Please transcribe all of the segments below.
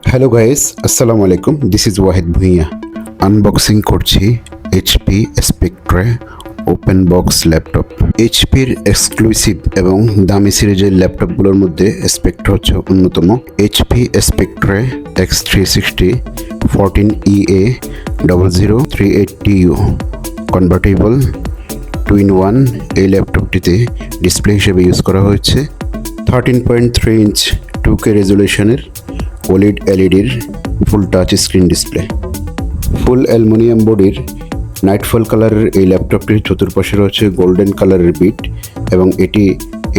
Hello guys, আসসালামু আলাইকুম। This is Wahid Bhuiyan. Unboxing করছি HP Spectre open box laptop. এইচপির এক্সক্লুসিভ এবং দামি সিরিজের ল্যাপটপগুলোর মধ্যে স্পেকট্রে হচ্ছে অন্যতম। HP স্পেকট্রে X360 14EA 0038TU convertible 2-in-1 এই ল্যাপটপটিতে ডিসপ্লে হিসেবে ইউজ করা হয়েছে 13.3 ইঞ্চ 2K রেজুলেশনের OLED এলইডির full touch screen display. Full aluminium বডির নাইটফল কালারের এই ল্যাপটপটির চতুর্পাশে রয়েছে গোল্ডেন কালারের বিট এবং এটি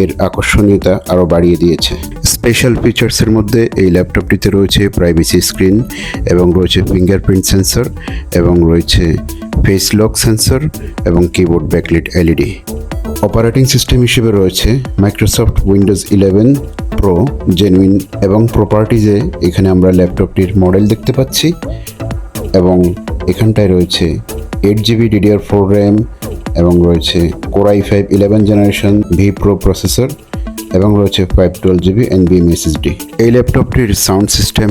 এর আকর্ষণীয়তা আরও বাড়িয়ে দিয়েছে। স্পেশাল ফিচার্সের মধ্যে এই ল্যাপটপটিতে রয়েছে প্রাইভেসি স্ক্রিন এবং রয়েছে ফিঙ্গারপ্রিন্ট সেন্সর এবং রয়েছে ফেস লক সেন্সর এবং keyboard backlit LED. Operating system হিসেবে রয়েছে মাইক্রোসফট উইন্ডোজ 11 প্রো জেনুইন এবং প্রপার্টিজে এখানে আমরা ল্যাপটপটির মডেল দেখতে পাচ্ছি এবং এখানটায় রয়েছে 8GB DDR4 র্যাম এবং রয়েছে Core i5 11 generation V pro processor এবং রয়েছে 512GB NVMe SSD। এই ল্যাপটপটির সাউন্ড সিস্টেম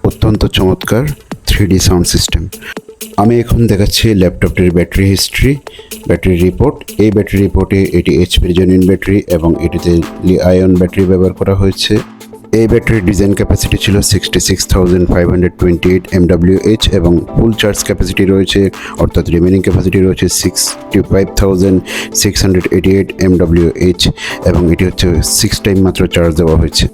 অত্যন্ত চমৎকার 3D সাউন্ড সিস্টেম। আমি এখন দেখাচ্ছি ল্যাপটপটির ব্যাটারি হিস্ট্রি, ব্যাটারি রিপোর্ট। এই ব্যাটারি রিপোর্টে এটি এইচপির জেনুইন ব্যাটারি এবং এটিতে লি আয়ন ব্যাটারি ব্যবহার করা হয়েছে। এই ব্যাটারির ডিজাইন ক্যাপাসিটি ছিল 66,528 mAh এবং ফুল চার্জ ক্যাপাসিটি রয়েছে অর্থাৎ রিমেনিং ক্যাপাসিটি রয়েছে 65,688 mAh এবং এটি হচ্ছে 6 টাইম মাত্র চার্জ দেওয়া হয়েছে।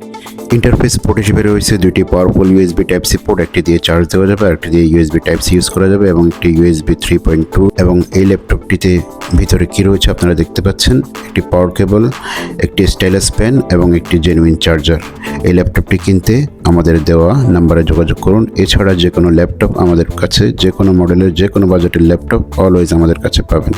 ইন্টারফেস পোর্ট হিসেবে রয়েছে দুইটি পাওয়ারফুল USB Type-C পোর্ট, একটি দিয়ে চার্জ দেওয়া যাবে আর একটি দিয়ে USB Type-C ইউজ করা যাবে এবং একটি USB 3.2 এবং এই ল্যাপটপটিতে ভিতরে কি রয়েছে আপনারা দেখতে পাচ্ছেন, একটি পাওয়ার কেবল, একটি স্টাইলাস পেন এবং একটি জেনুইন চার্জার। এই ল্যাপটপটি কিনতে আমাদের দেওয়া নাম্বারে যোগাযোগ করুন। এছাড়া যে কোনো ল্যাপটপ আমাদের কাছে, যে কোনো মডেলের যে কোনো বাজেটের ল্যাপটপ অলওয়েজ আমাদের কাছে পাবেন।